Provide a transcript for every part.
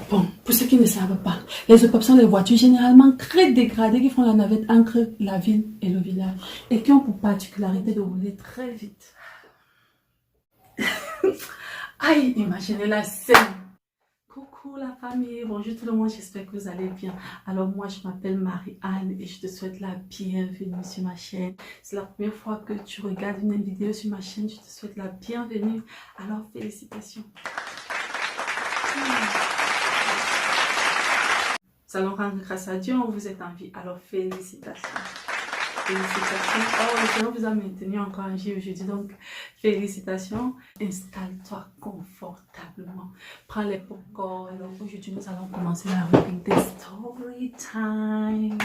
Bon, pour ceux qui ne savent pas, les EPOP sont les voitures généralement très dégradées qui font la navette entre la ville et le village et qui ont pour particularité de rouler très vite. Aïe, imaginez la scène. Coucou la famille, bonjour tout le monde, j'espère que vous allez bien. Alors moi je m'appelle Marie-Anne et je te souhaite la bienvenue sur ma chaîne. C'est la première fois que tu regardes une vidéo sur ma chaîne, je te souhaite la bienvenue. Alors félicitations. Nous allons rendre grâce à Dieu, vous êtes en vie. Alors félicitations. Félicitations. Oh, le Seigneur vous a maintenu encore en vie aujourd'hui. Donc, félicitations. Installe-toi confortablement. Prends les popcorn. Alors, aujourd'hui, nous allons commencer la rubrique des story time.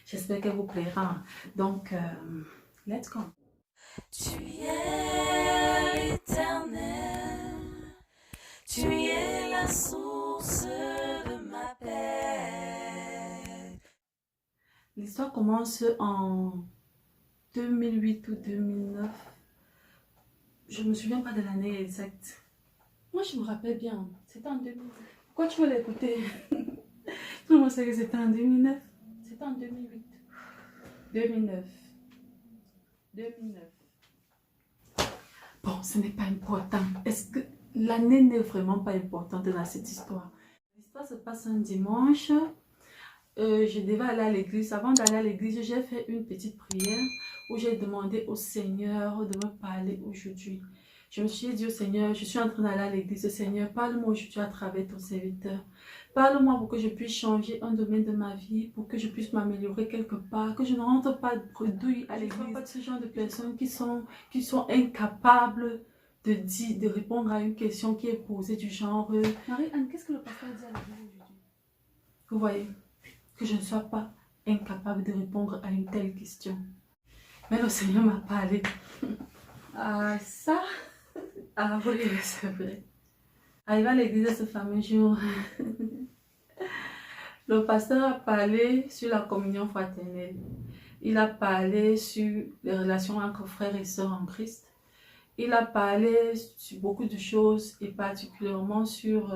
J'espère qu'elle vous plaira. Donc, let's go. Tu es l'éternel. Tu es la source de ma paix. L'histoire commence en 2008 ou 2009. Je ne me souviens pas de l'année exacte. Moi, je me rappelle bien. C'était en 2009. Pourquoi tu veux l'écouter? Tout le monde sait que c'était en 2009. C'était en 2008. 2009. 2009. Bon, ce n'est pas important. Est-ce que l'année n'est vraiment pas importante dans cette histoire? L'histoire se passe un dimanche. Je devais aller à l'église. Avant d'aller à l'église, j'ai fait une petite prière où j'ai demandé au Seigneur de me parler aujourd'hui. Je me suis dit au Seigneur, je suis en train d'aller à l'église. Seigneur, parle-moi aujourd'hui à travers ton serviteur. Parle-moi pour que je puisse changer un domaine de ma vie, pour que je puisse m'améliorer quelque part, que je ne rentre pas de bredouille à l'église. Je ne suis pas de ce genre de personnes qui sont incapables de répondre à une question qui est posée du genre Marie-Anne, qu'est-ce que le pasteur dit à l'église aujourd'hui? Vous voyez? Que je ne sois pas incapable de répondre à une telle question. Mais le Seigneur m'a parlé. Ah, ça? Ah oui, c'est vrai. Arrivé à l'église ce fameux jour, le pasteur a parlé sur la communion fraternelle. Il a parlé sur les relations entre frères et sœurs en Christ. Il a parlé sur beaucoup de choses et particulièrement sur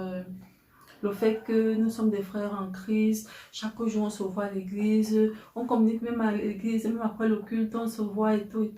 le fait que nous sommes des frères en Christ, chaque jour on se voit à l'église, on communique même à l'église, même après le culte, on se voit et tout,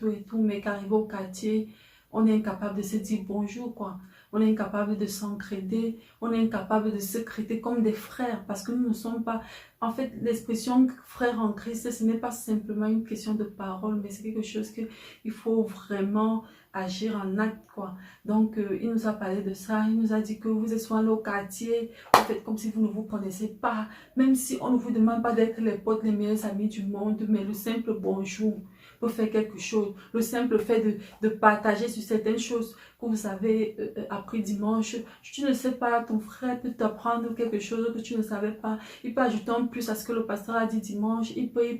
mais qu'arrivé au quartier, on est incapable de se dire bonjour, quoi. On est incapable de s'entraider, on est incapable de se traiter comme des frères, parce que nous ne sommes pas... En fait, l'expression frère en Christ, ce n'est pas simplement une question de parole, mais c'est quelque chose qu'il faut vraiment agir en acte, quoi. Donc, il nous a parlé de ça, il nous a dit que vous êtes souvent allés au quartier, vous faites comme si vous ne vous connaissez pas, même si on ne vous demande pas d'être les potes, les meilleurs amis du monde, mais le simple bonjour peut faire quelque chose. Le simple fait de partager sur certaines choses que vous avez appris dimanche. Tu ne sais pas, ton frère peut t'apprendre quelque chose que tu ne savais pas. Il peut ajouter en plus à ce que le pasteur a dit dimanche. Il peut.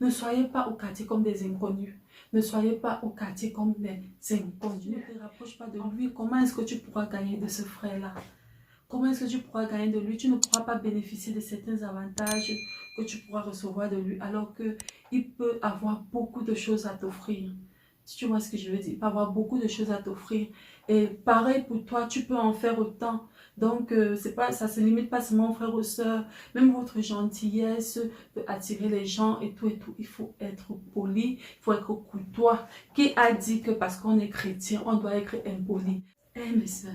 Ne soyez pas au quartier comme des inconnus. Ne soyez pas au quartier comme des inconnus. Ne te rapproche pas de lui. Comment est-ce que tu pourras gagner de ce frère-là? Comment est-ce que tu pourras gagner de lui? Tu ne pourras pas bénéficier de certains avantages que tu pourras recevoir de lui, alors qu'il peut avoir beaucoup de choses à t'offrir. Si tu vois ce que je veux dire, il peut avoir beaucoup de choses à t'offrir. Et pareil pour toi, tu peux en faire autant. Donc, ça ne se limite pas seulement aux frères ou sœurs. Même votre gentillesse peut attirer les gens et tout. Il faut être poli, il faut être courtois. Qui a dit que parce qu'on est chrétien, on doit être impoli? Eh mes soeurs,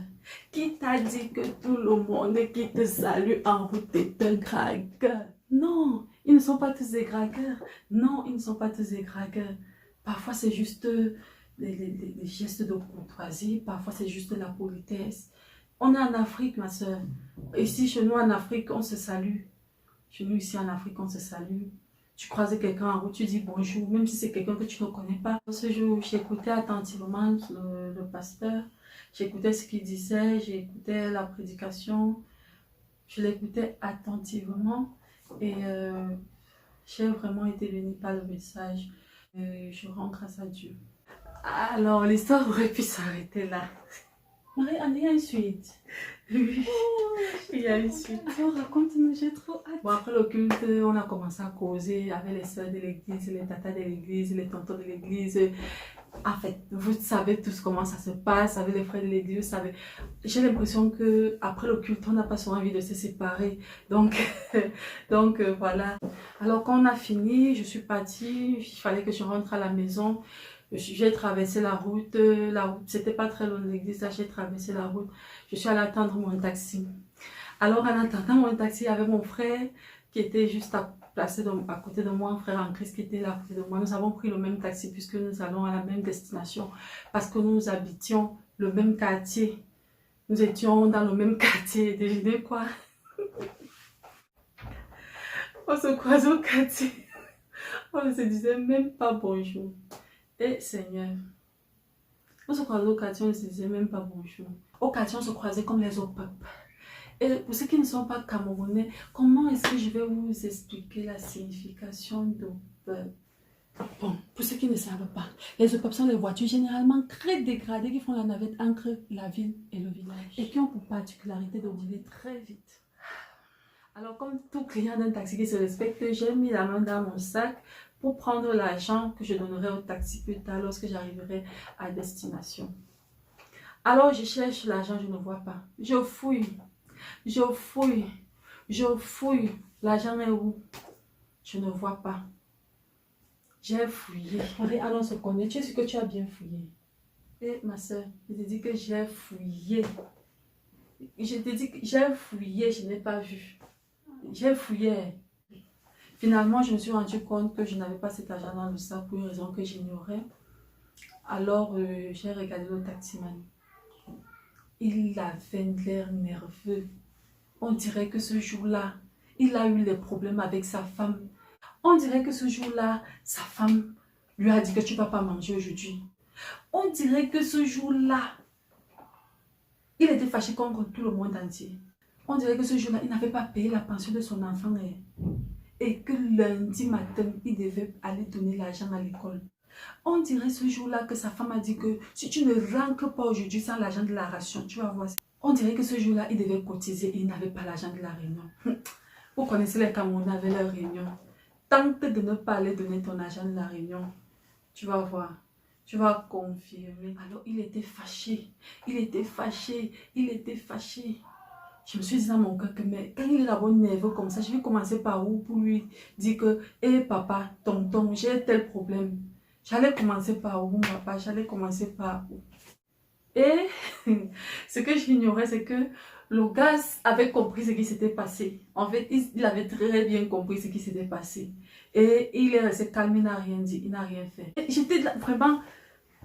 qui t'a dit que tout le monde qui te salue en route est un dragueur? Non, ils ne sont pas tous des dragueurs. Non, ils ne sont pas tous des dragueurs. Parfois, c'est juste des gestes de courtoisie. Parfois, c'est juste la politesse. On est en Afrique, ma soeur. Ici, chez nous, en Afrique, on se salue. Chez nous, ici, en Afrique, on se salue. Tu croises quelqu'un en route, tu dis bonjour, même si c'est quelqu'un que tu ne connais pas. Ce jour, j'écoutais attentivement le pasteur. J'écoutais ce qu'il disait, j'écoutais la prédication. Je l'écoutais attentivement et j'ai vraiment été bénie par le message. Je rends grâce à Dieu. Alors, l'histoire aurait pu s'arrêter là. Marie-Anne, il y a une suite. Oui, il y a une suite. Alors, raconte-nous, j'ai trop hâte. Bon, après le culte, on a commencé à causer avec les soeurs de l'église, les tatas de l'église, les tontons de l'église. En fait, vous savez tous comment ça se passe avec les frères de l'église, vous savez. J'ai l'impression que après le culte, on n'a pas souvent envie de se séparer. Donc, voilà. Alors quand on a fini, je suis partie, il fallait que je rentre à la maison. J'ai traversé la route, c'était pas très loin de l'église, là j'ai traversé la route. Je suis allée attendre mon taxi. Alors en attendant mon taxi, il y avait mon frère qui était juste placé à côté de moi, un frère en Christ qui était là à côté de moi. Nous avons pris le même taxi puisque nous allons à la même destination parce que nous habitions le même quartier. Nous étions dans le même quartier. Devinez quoi? On se croisait au quartier. On ne se disait même pas bonjour. Et Seigneur, on se croisait au quartier, on ne se disait même pas bonjour. Au quartier, on se croisait comme les autres peuples. Et pour ceux qui ne sont pas camerounais, comment est-ce que je vais vous expliquer la signification d'OPEP? Bon, pour ceux qui ne savent pas, les OPEP sont les voitures généralement très dégradées qui font la navette entre la ville et le village et qui ont pour particularité de rouler très vite. Alors, comme tout client d'un taxi qui se respecte, j'ai mis la main dans mon sac pour prendre l'argent que je donnerai au taxi plus tard lorsque j'arriverai à destination. Alors, je cherche l'argent, je ne vois pas. Je fouille. Je fouille, l'argent est où? Je ne vois pas. J'ai fouillé. Allons se connaître, tu es sûr que tu as bien fouillé? Et ma soeur, je te dis que j'ai fouillé. Je te dis que j'ai fouillé, je n'ai pas vu. J'ai fouillé. Finalement, je me suis rendu compte que je n'avais pas cet argent dans le sac pour une raison que j'ignorais. Alors, j'ai regardé le taximan. Il avait l'air nerveux. On dirait que ce jour-là, il a eu des problèmes avec sa femme. On dirait que ce jour-là, sa femme lui a dit que tu ne vas pas manger aujourd'hui. On dirait que ce jour-là, il était fâché contre tout le monde entier. On dirait que ce jour-là, il n'avait pas payé la pension de son enfant et que lundi matin, il devait aller donner l'argent à l'école. On dirait ce jour-là que sa femme a dit que si tu ne rentres pas aujourd'hui sans l'argent de la ration, tu vas voir. On dirait que ce jour-là, il devait cotiser et il n'avait pas l'argent de la réunion. Vous connaissez les Camerounais avec leur réunion. Tente de ne pas aller donner ton argent de la réunion. Tu vas voir. Tu vas confirmer. Alors, il était fâché. Il était fâché. Il était fâché. Je me suis dit dans mon cœur que mais quand il est d'abord nerveux comme ça, je vais commencer par où pour lui dire que hé papa, tonton, j'ai tel problème. J'allais commencer par où, papa? J'allais commencer par où? Et ce que j'ignorais, c'est que le gars avait compris ce qui s'était passé. En fait, il avait très bien compris ce qui s'était passé. Et il est resté calme, il n'a rien dit, il n'a rien fait. J'étais vraiment...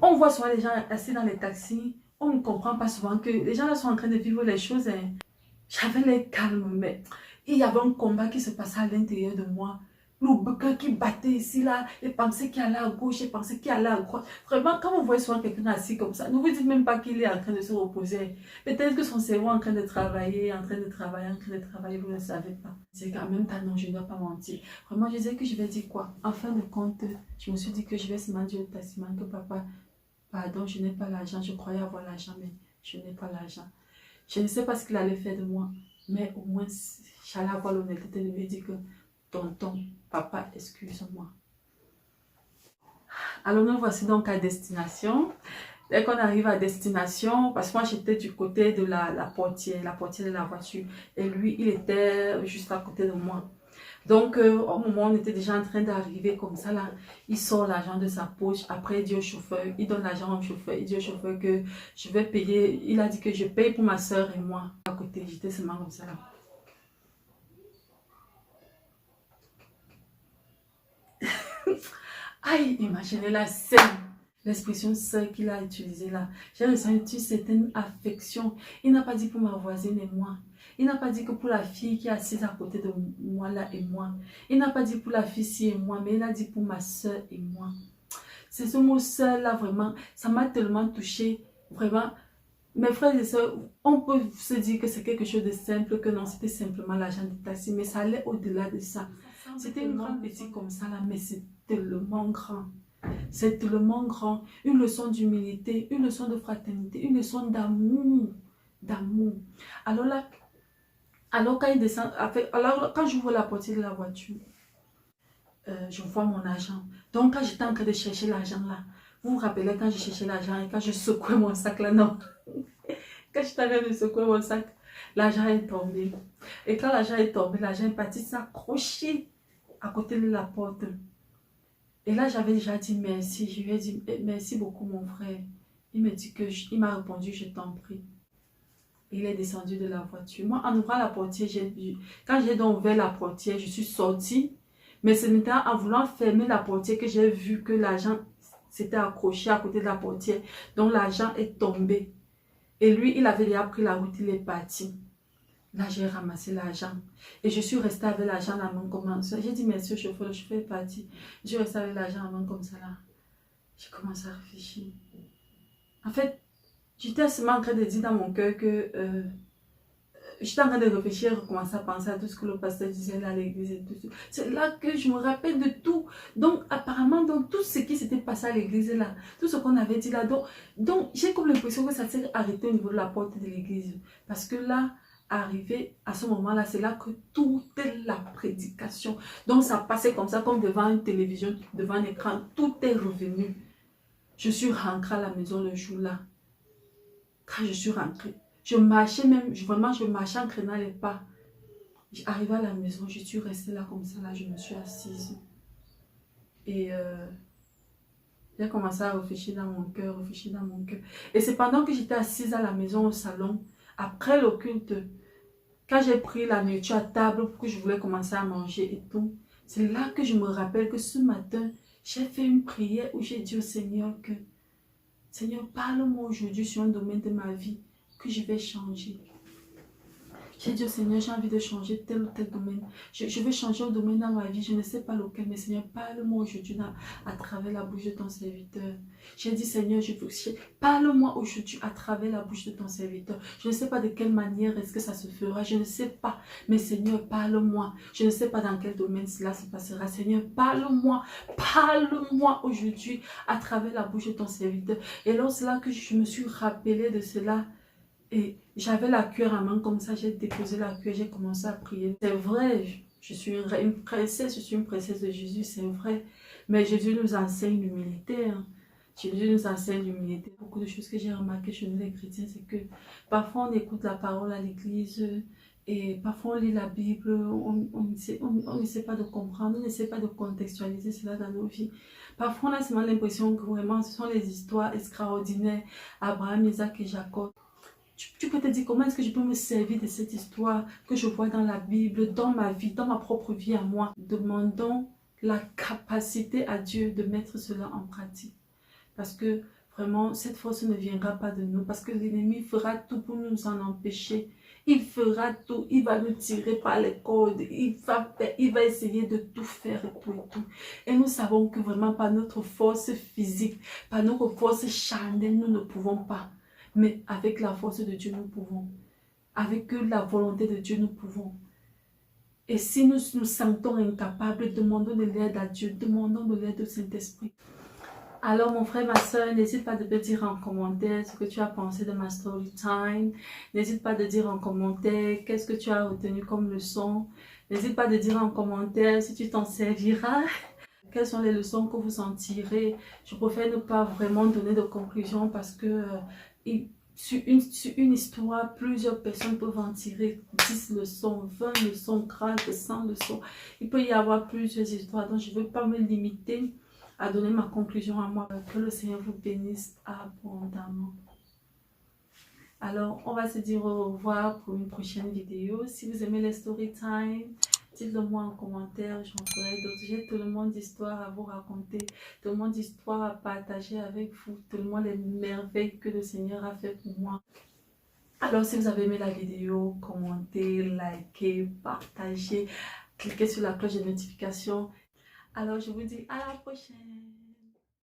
On voit souvent les gens assis dans les taxis. On ne comprend pas souvent que les gens là sont en train de vivre les choses. J'avais les calmes, mais il y avait un combat qui se passait à l'intérieur de moi. Le cœur qui battait ici, là, et pensait qu'il allait à gauche, et pensait qu'il allait à droite. Vraiment, quand vous voyez souvent quelqu'un assis comme ça, ne vous dites même pas qu'il est en train de se reposer. Peut-être que son cerveau est en train de travailler, vous ne le savez pas. C'est qu'en même temps, non, je ne dois pas mentir. Vraiment, je disais que je vais dire quoi? En fin de compte, je me suis dit que je vais seulement dire au taximan que papa, pardon, je n'ai pas l'argent. Je croyais avoir l'argent, mais je n'ai pas l'argent. Je ne sais pas ce qu'il allait faire de moi, mais au moins, j'allais avoir l'honnêteté de lui dire que tonton, papa, excuse-moi. Alors nous voici donc à destination. Dès qu'on arrive à destination, parce que moi j'étais du côté de la portière de la voiture. Et lui, il était juste à côté de moi. Donc au moment où on était déjà en train d'arriver comme ça là, il sort l'argent de sa poche. Après il dit au chauffeur, il donne l'argent au chauffeur. Il dit au chauffeur que je vais payer. Il a dit que je paye pour ma soeur et moi. À côté, j'étais seulement comme ça là. Aïe, imaginez la scène, l'expression sœur qu'il a utilisée là. J'ai ressenti une certaine affection. Il n'a pas dit pour ma voisine et moi. Il n'a pas dit que pour la fille qui est assise à côté de moi là et moi. Il n'a pas dit pour la fille ci et moi, mais il a dit pour ma soeur et moi. C'est ce mot sœur là vraiment, ça m'a tellement touchée. Vraiment, mes frères et sœurs, on peut se dire que c'est quelque chose de simple, que non, c'était simplement l'argent de taxi, mais ça allait au-delà de ça. C'était une grande petite comme ça là, mais c'est tellement grand. C'est tellement grand. Une leçon d'humilité, une leçon de fraternité, une leçon d'amour. D'amour. Alors là, quand il descend, alors quand j'ouvre la portière de la voiture, je vois mon argent. Donc quand j'étais en train de chercher l'argent là, Vous vous rappelez quand je cherchais l'argent et quand je secouais mon sac là, non? Quand je t'avais de secouer mon sac, l'argent est tombé. Et quand l'argent est tombé, l'argent est parti s'accrocher à côté de la porte. Et là, j'avais déjà dit merci. Je lui ai dit merci beaucoup, mon frère. Il me dit que il m'a répondu, je t'en prie. Et il est descendu de la voiture. Moi, en ouvrant la portière, quand j'ai donc ouvert la portière, je suis sortie. Mais c'est maintenant en voulant fermer la portière que j'ai vu que l'argent s'était accroché à côté de la portière. Donc l'argent est tombé. Et lui, il avait déjà pris la route, il est parti. Là, j'ai ramassé l'argent. Et je suis restée avec l'argent à la main comme ça. J'ai dit merci au chauffeur, le chauffeur est parti. Je suis restée avec l'argent à la main comme ça là. J'ai commencé à réfléchir. En fait, j'étais seulement en train de dire dans mon cœur que j'étais en train de réfléchir, recommencer à penser à tout ce que le pasteur disait là à l'église et tout. C'est là que je me rappelle de tout. Donc, apparemment, dans tout ce qui s'était passé à l'église là, tout ce qu'on avait dit là, donc j'ai comme l'impression que ça s'est arrêté au niveau de la porte de l'église. Parce que là, arrivé à ce moment-là, c'est là que tout est la prédication. Donc, ça passait comme ça, comme devant une télévision, devant un écran, tout est revenu. Je suis rentrée à la maison le jour-là. Quand je suis rentrée, je marchais même, vraiment, je marchais en traînant les pas. J'arrivais à la maison, je suis restée là comme ça, là, je me suis assise. Et j'ai commencé à réfléchir dans mon cœur, réfléchir dans mon cœur. Et c'est pendant que j'étais assise à la maison, au salon, après le culte, quand j'ai pris la nourriture à table pour que je voulais commencer à manger et tout, c'est là que je me rappelle que ce matin, j'ai fait une prière où j'ai dit au Seigneur que Seigneur, parle-moi aujourd'hui sur un domaine de ma vie que je vais changer. J'ai dit au Seigneur, j'ai envie de changer tel ou tel domaine. Je veux changer un domaine dans ma vie, je ne sais pas lequel, mais Seigneur, parle-moi aujourd'hui à travers la bouche de ton serviteur. J'ai dit, Seigneur, parle-moi aujourd'hui à travers la bouche de ton serviteur. Je ne sais pas de quelle manière est-ce que ça se fera, je ne sais pas. Mais Seigneur, parle-moi. Je ne sais pas dans quel domaine cela se passera. Seigneur, parle-moi. Parle-moi aujourd'hui à travers la bouche de ton serviteur. Et lorsque que je me suis rappelée de cela, et j'avais la cuillère à main comme ça, j'ai déposé la cuillère, j'ai commencé à prier. C'est vrai, je suis une princesse, je suis une princesse de Jésus, c'est vrai. Mais Jésus nous enseigne l'humilité. Hein. Jésus nous enseigne l'humilité. Beaucoup de choses que j'ai remarquées chez nous les chrétiens, c'est que parfois on écoute la parole à l'église et parfois on lit la Bible, on n'essaie pas de comprendre, on n'essaie pas de contextualiser cela dans nos vies. Parfois on a seulement l'impression que vraiment ce sont les histoires extraordinaires, Abraham, Isaac et Jacob. Tu peux te dire comment est-ce que je peux me servir de cette histoire que je vois dans la Bible, dans ma vie, dans ma propre vie à moi. Demandons la capacité à Dieu de mettre cela en pratique. Parce que vraiment, cette force ne viendra pas de nous. Parce que l'ennemi fera tout pour nous en empêcher. Il fera tout. Il va nous tirer par les cordes. Il va essayer de tout faire et tout et tout. Et nous savons que vraiment par notre force physique, par notre force charnelle, nous ne pouvons pas. Mais avec la force de Dieu, nous pouvons. Avec la volonté de Dieu, nous pouvons. Et si nous nous sentons incapables, demandons de l'aide à Dieu, demandons de l'aide au Saint-Esprit. Alors mon frère, ma soeur, n'hésite pas de me dire en commentaire ce que tu as pensé de ma story time. N'hésite pas de dire en commentaire qu'est-ce que tu as retenu comme leçon. N'hésite pas de dire en commentaire si tu t'en serviras. Quelles sont les leçons que vous en tirez. Je préfère ne pas vraiment donner de conclusion parce que sur une histoire, plusieurs personnes peuvent en tirer 10 leçons, 20 leçons, 30, 100 leçons. Il peut y avoir plusieurs histoires, donc je ne veux pas me limiter à donner ma conclusion à moi. Que le Seigneur vous bénisse abondamment. Alors, on va se dire au revoir pour une prochaine vidéo. Si vous aimez les story time, dites-le moi en commentaire, j'en ferai d'autres. J'ai tellement d'histoires à vous raconter, tellement d'histoires à partager avec vous, tellement les merveilles que le Seigneur a fait pour moi. Alors, si vous avez aimé la vidéo, commentez, likez, partagez, cliquez sur la cloche de notification. Alors, je vous dis à la prochaine.